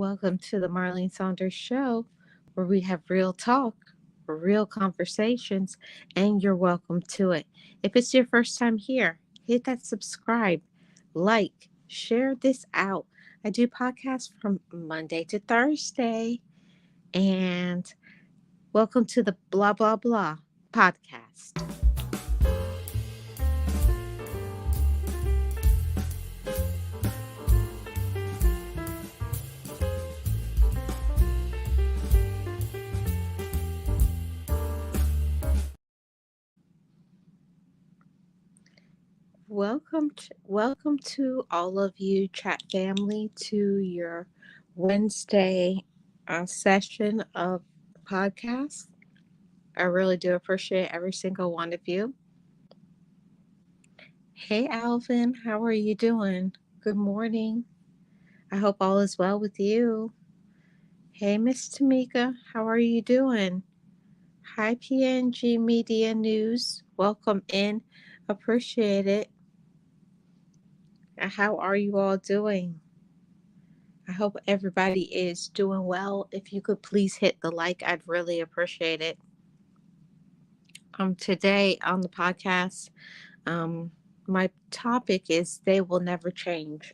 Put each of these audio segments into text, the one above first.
Welcome to the Marlene Saunders Show, where we have real talk, real conversations, and you're welcome to it. If it's your first time here, hit that subscribe, like, share this out. I do podcasts from Monday to Thursday, and welcome to the Blah Blah Blah podcast. Welcome to all of you, chat family, to your Wednesday session of podcast. I really do appreciate every single one of you. Hey, Alvin, how are you doing? Good morning. I hope all is well with you. Hey, Miss Tamika, how are you doing? Hi, PNG Media News. Welcome in. Appreciate it. How are you all doing? I hope everybody is doing well. If you could please hit the like, I'd really appreciate it. Today on the podcast, my topic is they will never change.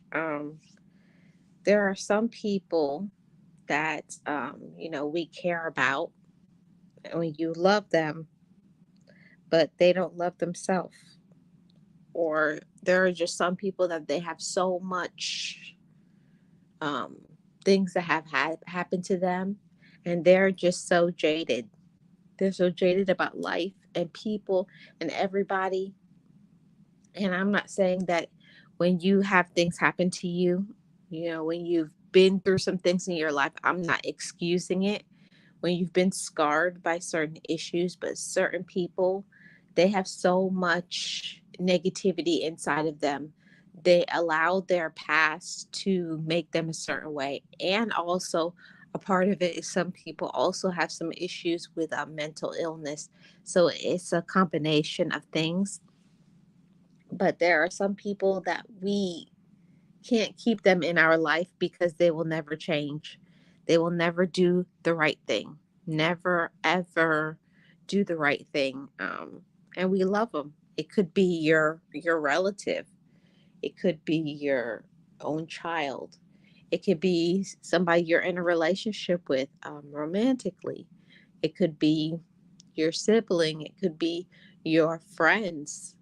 There are some people that we care about and you love them, but they don't love themselves. Or there are just some people that they have so much um, things that have happened to them, and they're just so jaded. They're so jaded about life and people and everybody. And I'm not saying that when you have things happen to you, when you've been through some things in your life, I'm not excusing it. When you've been scarred by certain issues, but certain people, they have so much negativity inside of them. They allowed their past to make them a certain way. And also, a part of it is some people also have some issues with mental illness. So it's a combination of things. But there are some people that we can't keep them in our life because they will never change. They will never do the right thing. Never, ever do the right thing. And we love them. It could be your relative. It could be your own child. It could be somebody you're in a relationship with romantically. It could be your sibling. It could be your friends,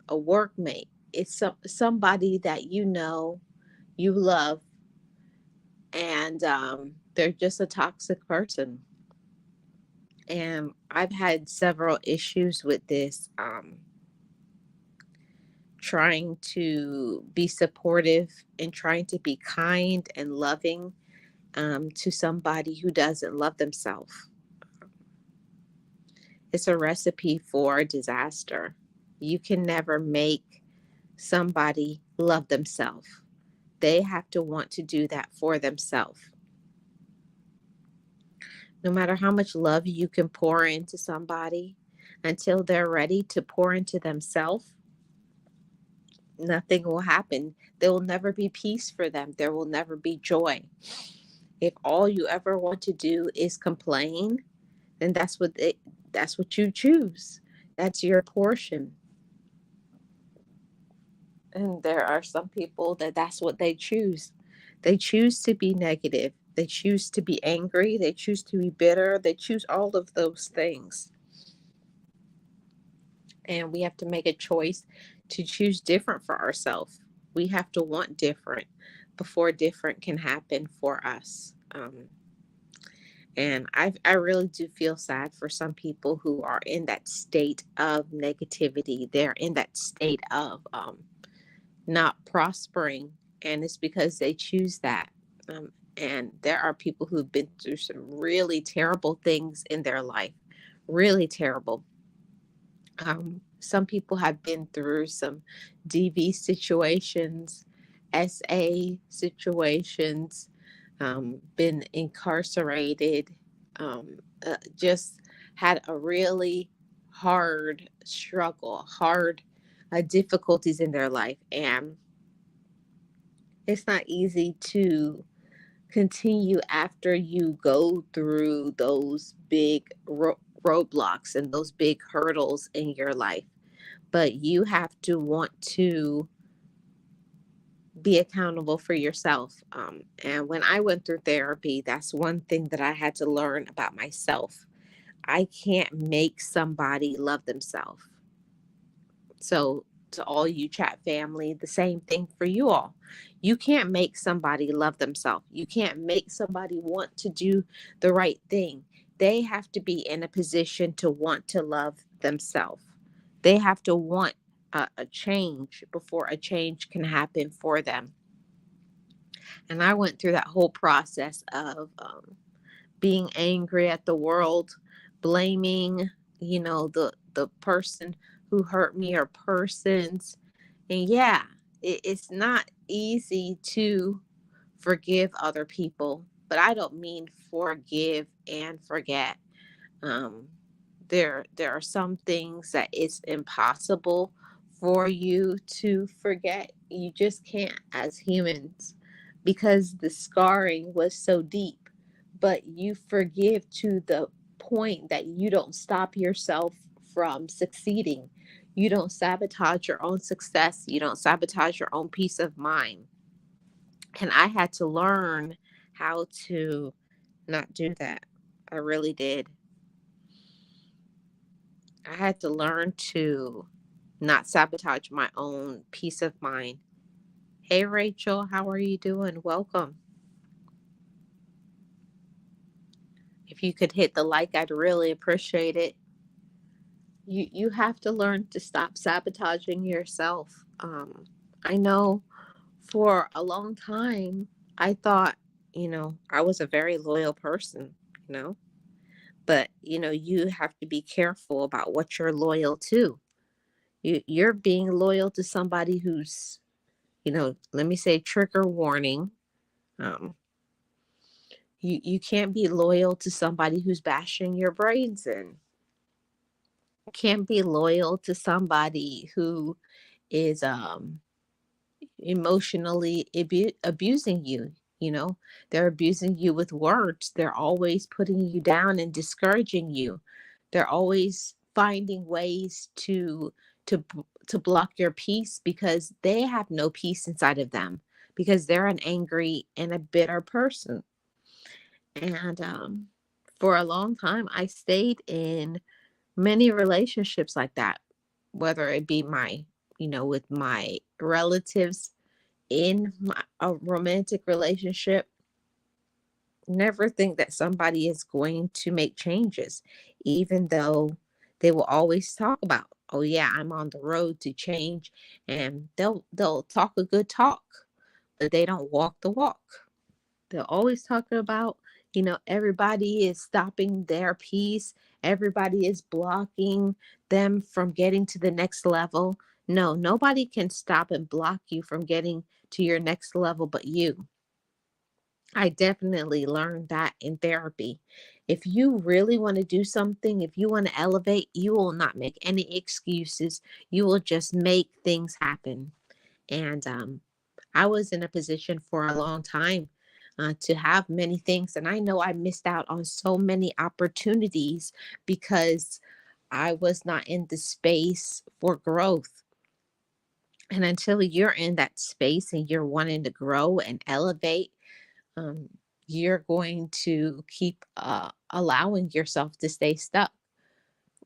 a workmate. It's somebody that you love, and they're just a toxic person. And I've had several issues with this, trying to be supportive and trying to be kind and loving to somebody who doesn't love themselves. It's a recipe for disaster. You can never make somebody love themselves. They have to want to do that for themselves. No matter how much love you can pour into somebody, until they're ready to pour into themselves, nothing will happen. There will never be peace for them. There will never be joy. If all you ever want to do is complain, then that's what you choose. That's your portion. And there are some people that's what they choose. They choose to be negative. They choose to be angry. They choose to be bitter. They choose all of those things. And we have to make a choice to choose different for ourselves. We have to want different before different can happen for us. And I really do feel sad for some people who are in that state of negativity. They're in that state of not prospering, and it's because they choose that. And there are people who've been through some really terrible things in their life, really terrible. Some people have been through some DV situations, SA situations, been incarcerated, just had a really hard struggle, hard difficulties in their life. And it's not easy to continue after you go through those big roadblocks and those big hurdles in your life. But you have to want to be accountable for yourself. And when I went through therapy, that's one thing that I had to learn about myself. I can't make somebody love themselves. So, to all you chat family, the same thing for you all. You can't make somebody love themselves. You can't make somebody want to do the right thing. They have to be in a position to want to love themselves. They have to want a change before a change can happen for them. And I went through that whole process of being angry at the world, blaming, the person who hurt me or persons. And yeah, it's not easy to forgive other people, but I don't mean forgive and forget. um, there are some things that it's impossible for you to forget. You just can't as humans, because the scarring was so deep. But you forgive to the point that you don't stop yourself from succeeding. You don't sabotage your own success. You don't sabotage your own peace of mind. And I had to learn how to not do that. I really did. I had to learn to not sabotage my own peace of mind. Hey, Rachel, how are you doing? Welcome. If you could hit the like, I'd really appreciate it. You have to learn to stop sabotaging yourself. I know for a long time, I thought, I was a very loyal person, you know, but, you have to be careful about what you're loyal to. You're being loyal to somebody who's, let me say trigger warning. Um, you can't be loyal to somebody who's bashing your brains in. You can't be loyal to somebody who is emotionally abusing you. They're abusing you with words. They're always putting you down and discouraging you. They're always finding ways to to block your peace, because they have no peace inside of them, because they're an angry and a bitter person. And for a long time, I stayed in many relationships like that, whether it be with my relatives, in a romantic relationship. Never think that somebody is going to make changes, even though they will always talk about, oh yeah, I'm on the road to change, and they'll talk a good talk, but they don't walk the walk. They're always talking about, everybody is stopping their peace. Everybody is blocking them from getting to the next level. No, nobody can stop and block you from getting to your next level but you. I definitely learned that in therapy. If you really want to do something, if you want to elevate, you will not make any excuses. You will just make things happen. And I was in a position for a long time to have many things. And I know I missed out on so many opportunities because I was not in the space for growth. And until you're in that space and you're wanting to grow and elevate, um, you're going to keep allowing yourself to stay stuck.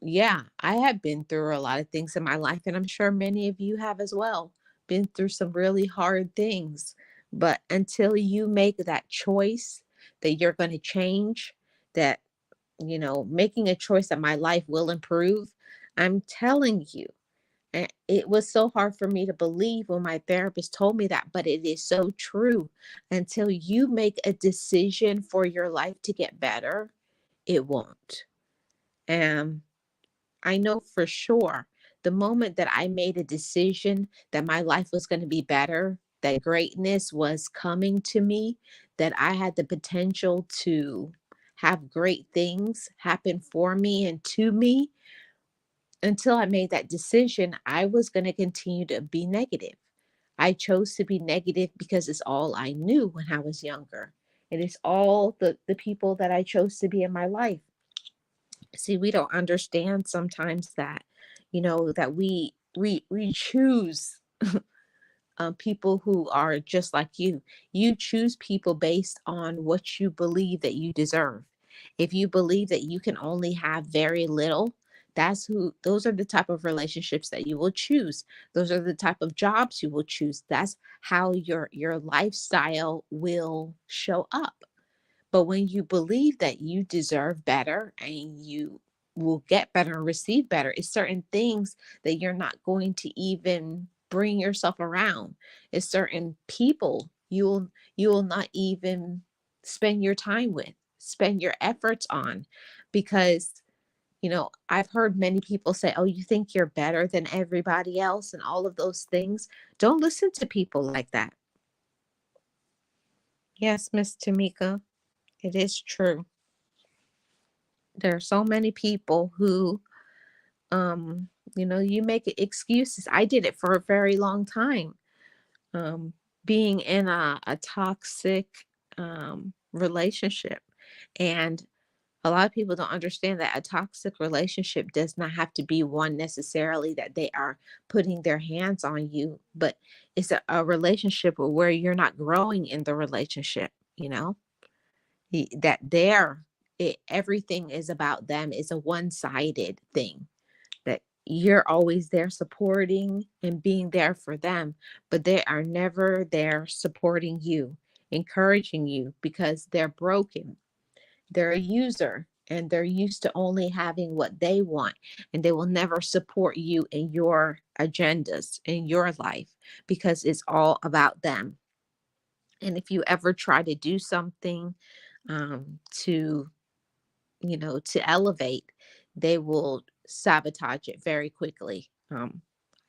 Yeah, I have been through a lot of things in my life, and I'm sure many of you have as well. Been through some really hard things. But until you make that choice that you're going to change, that, making a choice that my life will improve, I'm telling you, and it was so hard for me to believe when my therapist told me that, but it is so true. Until you make a decision for your life to get better, it won't. And I know for sure the moment that I made a decision that my life was going to be better, that greatness was coming to me, that I had the potential to have great things happen for me and to me, until I made that decision, I was going to continue to be negative. I chose to be negative because it's all I knew when I was younger. It is all the people that I chose to be in my life. See, we don't understand sometimes that, that we choose people who are just like you. You choose people based on what you believe that you deserve. If you believe that you can only have very little, those are the type of relationships that you will choose. Those are the type of jobs you will choose. That's how your lifestyle will show up. But when you believe that you deserve better and you will get better and receive better, it's certain things that you're not going to even bring yourself around. It's certain people you'll not even spend your time with, spend your efforts on, because I've heard many people say, "Oh, you think you're better than everybody else," and all of those things. Don't listen to people like that. Yes, Miss Tamika, it is true. There are so many people who, you make excuses. I did it for a very long time. um Being in a toxic relationship. And a lot of people don't understand that a toxic relationship does not have to be one necessarily that they are putting their hands on you, but it's a relationship where you're not growing in the relationship, that everything is about them. It's a one-sided thing, that you're always there supporting and being there for them, but they are never there supporting you, encouraging you, because they're broken. They're a user and they're used to only having what they want, and they will never support you in your agendas in your life, because it's all about them. And if you ever try to do something to to elevate, they will sabotage it very quickly.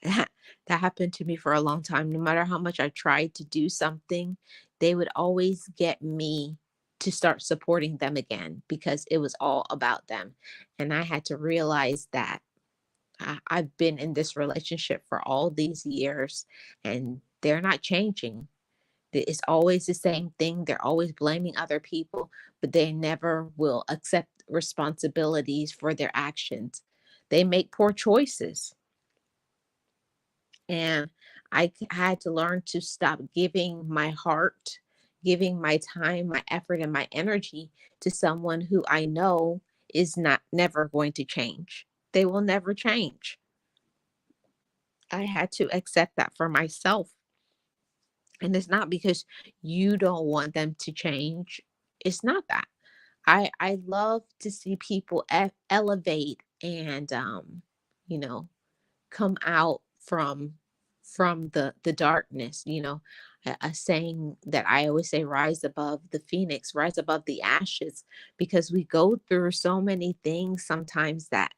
That happened to me for a long time. No matter how much I tried to do something, they would always get me to start supporting them again, because it was all about them. And I had to realize that I've been in this relationship for all these years and they're not changing. It's always the same thing. They're always blaming other people, but they never will accept responsibilities for their actions. They make poor choices. And had to learn to stop giving my heart, giving my time, my effort, and my energy to someone who I know is not never going to change. They will never change. I had to accept that for myself. And it's not because you don't want them to change. It's not that. I love to see people elevate and you know come out from the darkness. A saying that I always say: rise above the phoenix, rise above the ashes, because we go through so many things sometimes that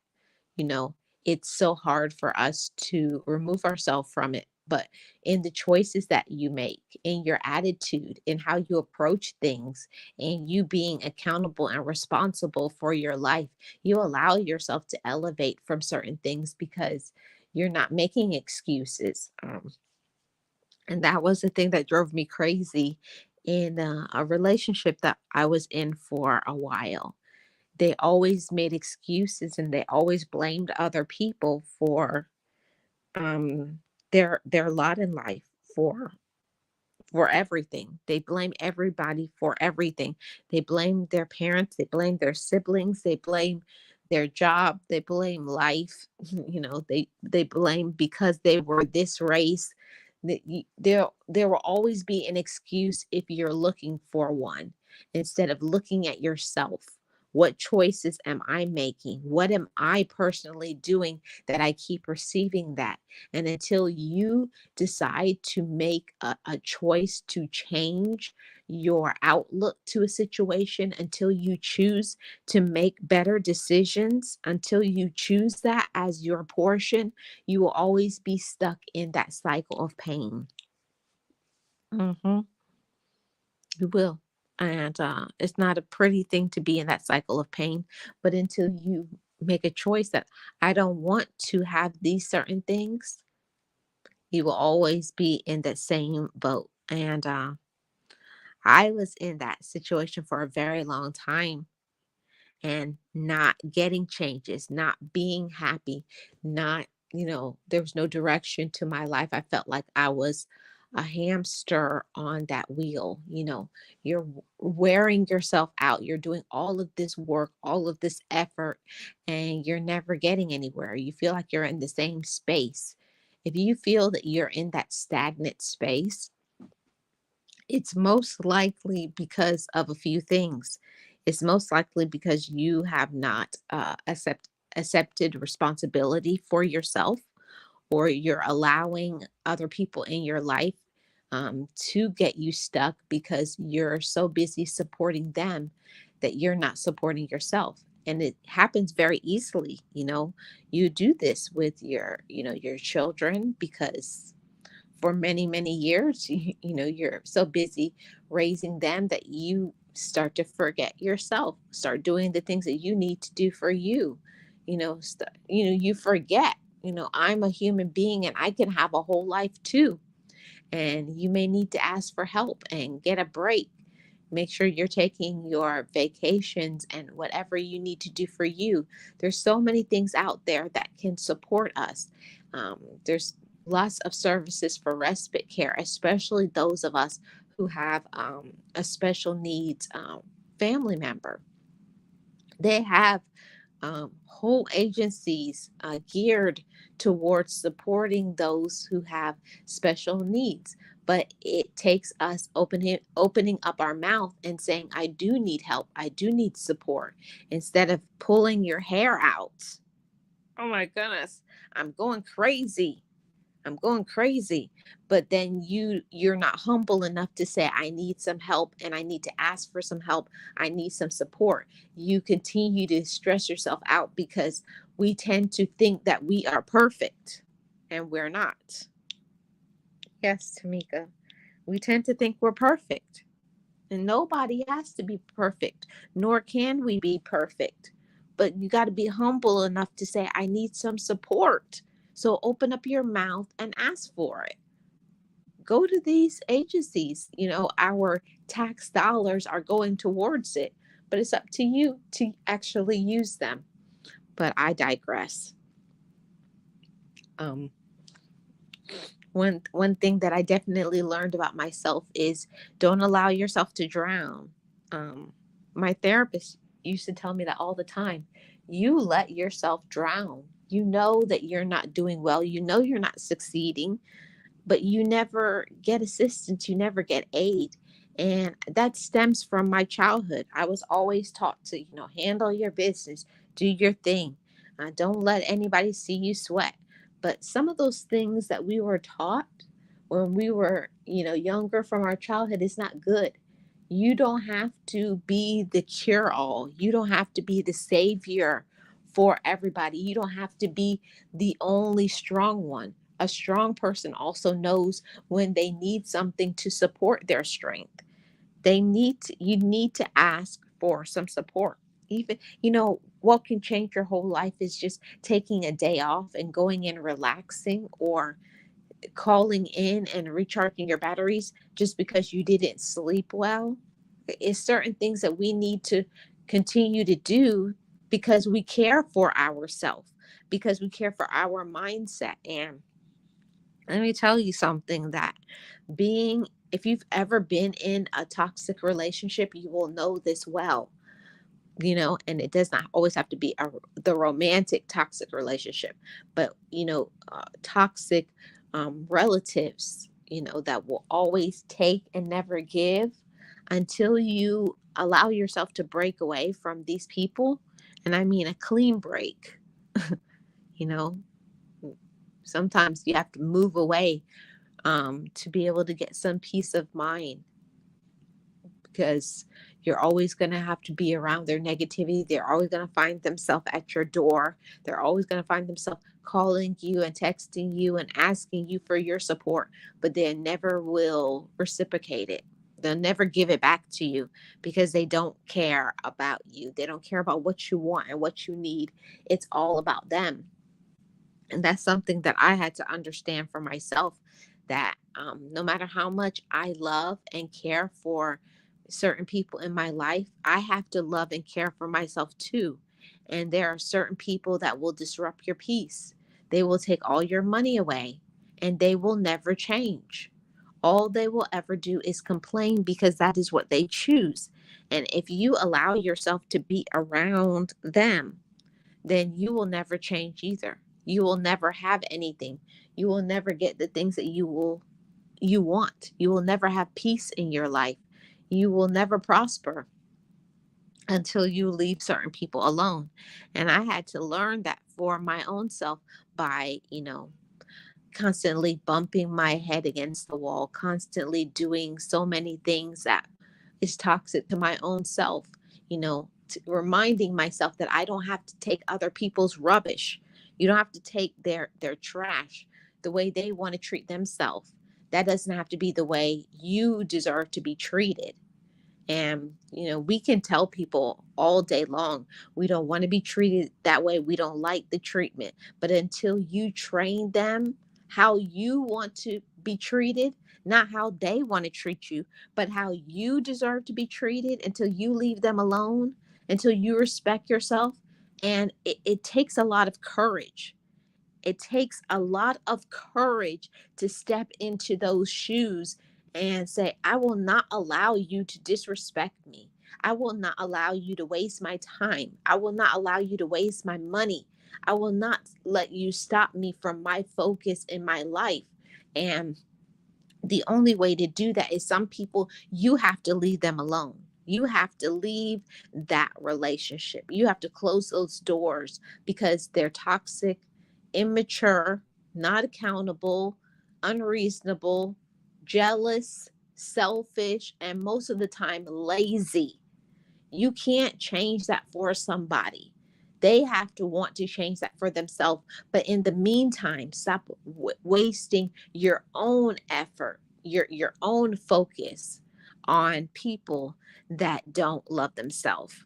you know, it's so hard for us to remove ourselves from it. But in the choices that you make, in your attitude, in how you approach things, and you being accountable and responsible for your life, you allow yourself to elevate from certain things because you're not making excuses. And that was the thing that drove me crazy in a relationship that I was in for a while. They always made excuses and they always blamed other people for um their lot in life, for for everything. They blame everybody for everything. They blame their parents, they blame their siblings, they blame their job, they blame life. They blame because they were this race. There will always be an excuse if you're looking for one, instead of looking at yourself. What choices am I making? What am I personally doing that I keep receiving that? And until you decide to make a choice to change your outlook to a situation, until you choose to make better decisions, until you choose that as your portion, you will always be stuck in that cycle of pain. Hmm. You will. And it's not a pretty thing to be in that cycle of pain. But until you make a choice that I don't want to have these certain things, you will always be in that same boat. And I was in that situation for a very long time and not getting changes, not being happy, not, there was no direction to my life. I felt like I was a hamster on that wheel. You're wearing yourself out. You're doing all of this work, all of this effort, and you're never getting anywhere. You feel like you're in the same space. If you feel that you're in that stagnant space, it's most likely because of a few things. It's most likely because you have not accepted responsibility for yourself, or you're allowing other people in your life to get you stuck because you're so busy supporting them that you're not supporting yourself. And it happens very easily. You do this with your children, because for many, many years, you're so busy raising them that you start to forget yourself, start doing the things that you need to do for you. You forget, I'm a human being and I can have a whole life too. And you may need to ask for help and get a break. Make sure you're taking your vacations and whatever you need to do for you. There's so many things out there that can support us. There's lots of services for respite care, especially those of us who have a special needs family member. They have whole agencies geared towards supporting those who have special needs. But it takes us opening up our mouth and saying, I do need help. I do need support, instead of pulling your hair out. Oh my goodness, I'm going crazy. I'm going crazy. But then you're not humble enough to say, I need some help and I need to ask for some help. I need some support. You continue to stress yourself out because we tend to think that we are perfect, and we're not. Yes, Tamika. We tend to think we're perfect. And nobody has to be perfect, nor can we be perfect. But you got to be humble enough to say, I need some support. So open up your mouth and ask for it. Go to these agencies. Our tax dollars are going towards it, but it's up to you to actually use them. But I digress. Um, one thing that I definitely learned about myself is don't allow yourself to drown. My therapist used to tell me that all the time. You let yourself drown. You know that you're not doing well. You know you're not succeeding, but you never get assistance, you never get aid. And that stems from my childhood. I was always taught to, handle your business, do your thing, don't let anybody see you sweat. But some of those things that we were taught when we were, younger from our childhood is not good. You don't have to be the cure all, you don't have to be the savior for everybody, you don't have to be the only strong one. A strong person also knows when they need something to support their strength. You need to ask for some support. Even, what can change your whole life is just taking a day off and going and relaxing, or calling in and recharging your batteries just because you didn't sleep well. It's certain things that we need to continue to do because we care for ourselves, because we care for our mindset. And let me tell you something, that if you've ever been in a toxic relationship, you will know this well, and it does not always have to be the romantic toxic relationship, but, toxic relatives, that will always take and never give. Until you allow yourself to break away from these people, and I mean a clean break, you know, sometimes you have to move away to be able to get some peace of mind, because you're always going to have to be around their negativity. They're always going to find themselves at your door. They're always going to find themselves calling you and texting you and asking you for your support, but they never will reciprocate it. They'll never give it back to you because they don't care about you. They don't care about what you want and what you need. It's all about them. And that's something that I had to understand for myself, that no matter how much I love and care for certain people in my life, I have to love and care for myself too. And there are certain people that will disrupt your peace. They will take all your money away and they will never change. All they will ever do is complain because that is what they choose. And if you allow yourself to be around them, then you will never change either. You will never have anything. You will never get the things that you want. You will never have peace in your life. You will never prosper until you leave certain people alone. And I had to learn that for my own self by, constantly bumping my head against the wall, constantly doing so many things that is toxic to my own self, reminding myself that I don't have to take other people's rubbish. You don't have to take their trash the way they want to treat themselves. That doesn't have to be the way you deserve to be treated. And, we can tell people all day long, we don't want to be treated that way. We don't like the treatment. But until you train them how you want to be treated, not how they want to treat you, but how you deserve to be treated, until you leave them alone, until you respect yourself. And it takes a lot of courage. It takes a lot of courage to step into those shoes and say, I will not allow you to disrespect me. I will not allow you to waste my time. I will not allow you to waste my money. I will not let you stop me from my focus in my life. And the only way to do that is, some people, you have to leave them alone. You have to leave that relationship. You have to close those doors because they're toxic, immature, not accountable, unreasonable, jealous, selfish, and most of the time lazy. You can't change that for somebody. They have to want to change that for themselves. But in the meantime, stop wasting your own effort, your own focus on people that don't love themselves.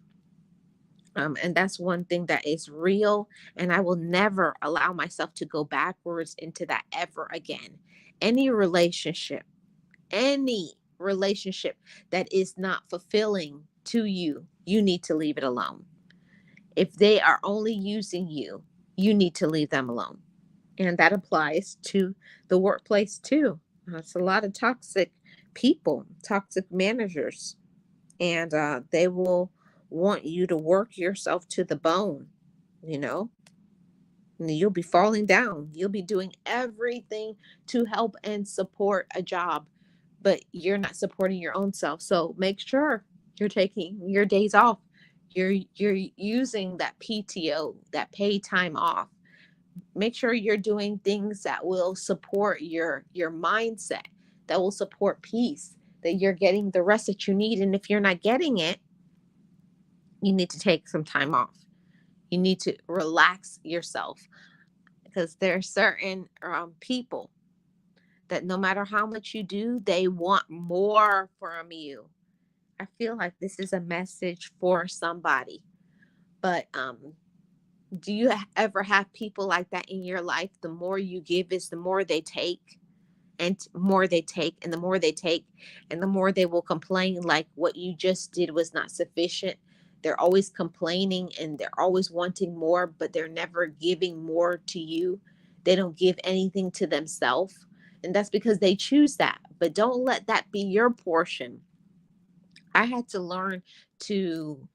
And that's one thing that is real. And I will never allow myself to go backwards into that ever again. Any relationship, any relationship that is not fulfilling to you, you need to leave it alone. If they are only using you, you need to leave them alone. And that applies to the workplace too. It's a lot of toxic people, toxic managers, and they will want you to work yourself to the bone, you know. And you'll be falling down. You'll be doing everything to help and support a job, but you're not supporting your own self. So make sure you're taking your days off. You're using that PTO, that paid time off. Make sure you're doing things that will support your mindset, that will support peace, that you're getting the rest that you need. And if you're not getting it, you need to take some time off. You need to relax yourself, because there are certain people that no matter how much you do, they want more from you. I feel like this is a message for somebody. But do you ever have people like that in your life? The more you give is the more they take, and more they take, and the more they take, and the more they will complain, like what you just did was not sufficient. They're always complaining and they're always wanting more, but they're never giving more to you. They don't give anything to themselves. And that's because they choose that. But don't let that be your portion. I had to learn to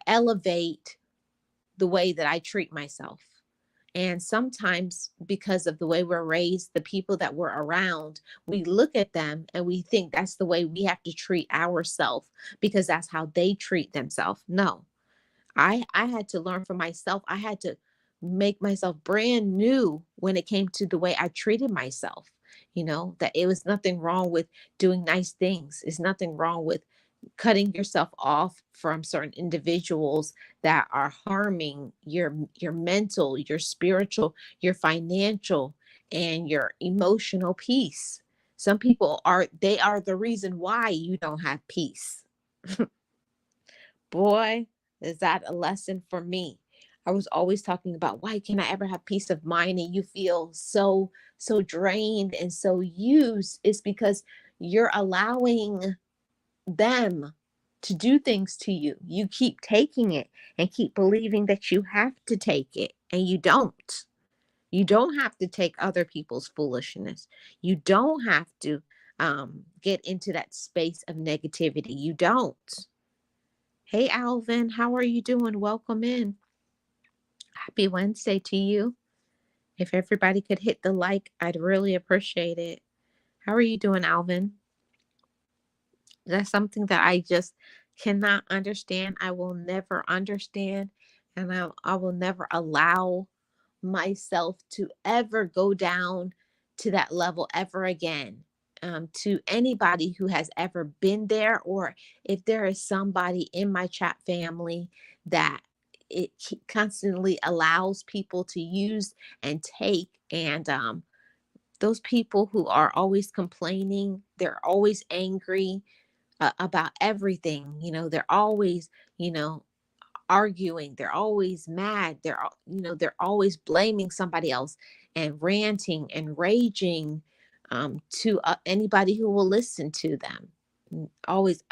elevate the way that I treat myself. And sometimes, because of the way we're raised, the people that we're around, we look at them and we think that's the way we have to treat ourselves because that's how they treat themselves. No, I had to learn for myself. I had to make myself brand new when it came to the way I treated myself. That it was nothing wrong with doing nice things. It's nothing wrong with cutting yourself off from certain individuals that are harming your mental, your spiritual, your financial, and your emotional peace. Some people are the reason why you don't have peace. Boy, is that a lesson for me. I was always talking about, why can I ever have peace of mind, and you feel so drained and so used? It's because you're allowing them to do things to you. You keep taking it and keep believing that you have to take it, and you don't. You don't have to take other people's foolishness. You don't have to get into that space of negativity. You don't. Hey, Alvin, how are you doing? Welcome in. Happy Wednesday to you. If everybody could hit the like, I'd really appreciate it. How are you doing, Alvin? That's something that I just cannot understand. I will never understand. And I will never allow myself to ever go down to that level ever again. To anybody who has ever been there, or if there is somebody in my chat family that it constantly allows people to use and take, and those people who are always complaining, they're always angry about everything. They're always, you know, arguing, they're always mad, they're always blaming somebody else and ranting and raging, to anybody who will listen to them. Always,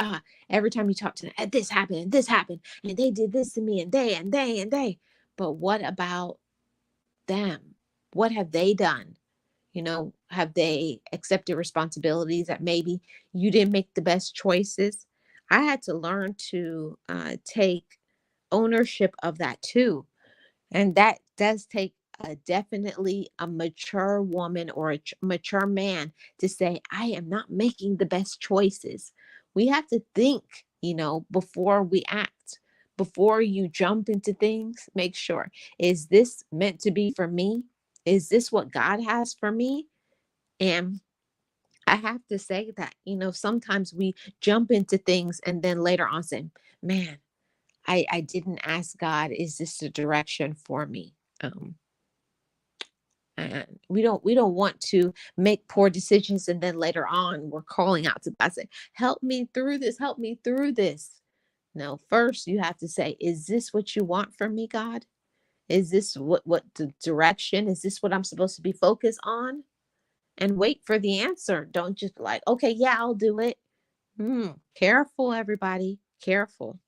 every time you talk to them, this happened and this happened and they did this to me, and they. But what about them? What have they done? Have they accepted responsibilities that maybe you didn't make the best choices? I had to learn to take ownership of that too. And that does take definitely a mature woman or a mature man to say, I am not making the best choices. We have to think, before we act. Before you jump into things, make sure, is this meant to be for me? Is this what God has for me? And I have to say that, sometimes we jump into things and then later on say, man, I didn't ask God, is this the direction for me? And we don't want to make poor decisions and then later on we're calling out to God, say, help me through this. No, first you have to say, is this what you want from me, God? Is this what the direction? Is this what I'm supposed to be focused on? And wait for the answer. Don't just like, okay, yeah, I'll do it. Careful, everybody. Careful.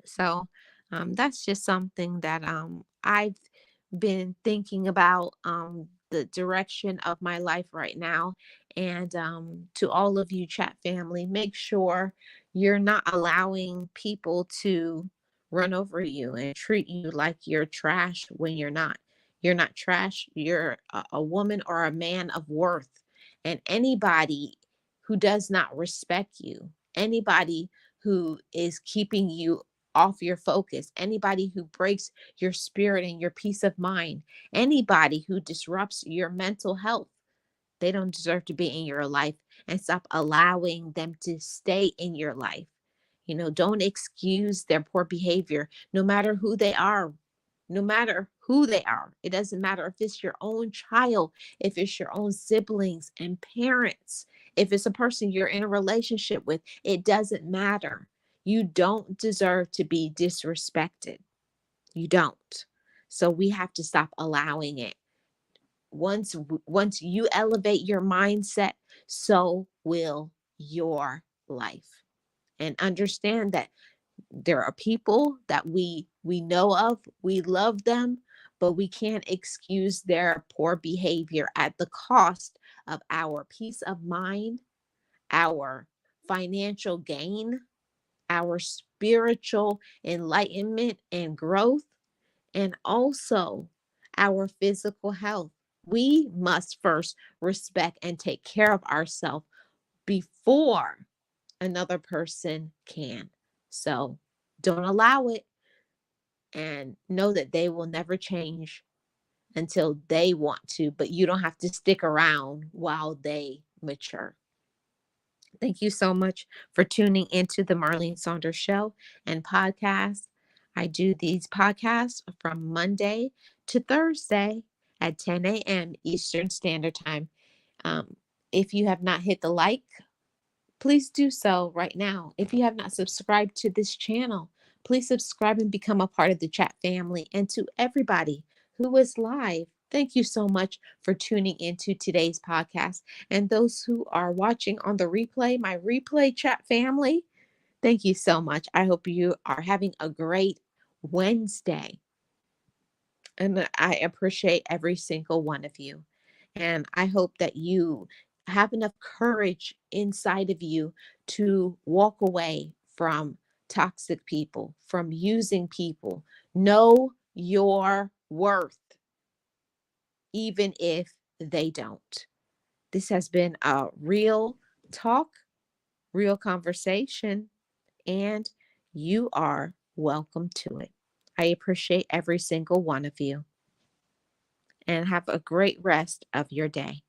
So that's just something that I've been thinking about, the direction of my life right now. And to all of you chat family, make sure you're not allowing people to run over you and treat you like you're trash when you're not. You're not trash. You're a woman or a man of worth. And anybody who does not respect you, anybody who is keeping you off your focus, anybody who breaks your spirit and your peace of mind, anybody who disrupts your mental health, they don't deserve to be in your life, and stop allowing them to stay in your life. Don't excuse their poor behavior, no matter who they are. No matter who they are. It doesn't matter if it's your own child, if it's your own siblings and parents, if it's a person you're in a relationship with, it doesn't matter. You don't deserve to be disrespected. You don't. So we have to stop allowing it. Once you elevate your mindset, so will your life. And understand that there are people that we know of, we love them, but we can't excuse their poor behavior at the cost of our peace of mind, our financial gain, our spiritual enlightenment and growth, and also our physical health. We must first respect and take care of ourselves before another person can. So don't allow it, and know that they will never change until they want to, but you don't have to stick around while they mature. Thank you so much for tuning into the Marlene Saunders Show and podcast. I do these podcasts from Monday to Thursday at 10 a.m. Eastern Standard Time. Um, if you have not hit the like, please do so right now. If you have not subscribed to this channel, please subscribe and become a part of the chat family. And to everybody who is live, Thank you so much for tuning into today's podcast. And those who are watching on the replay, my replay chat family, thank you so much. I hope you are having a great Wednesday. And I appreciate every single one of you. And I hope that you have enough courage inside of you to walk away from toxic people, from using people. Know your worth, even if they don't. This has been a real talk, real conversation, and you are welcome to it. I appreciate every single one of you, and have a great rest of your day.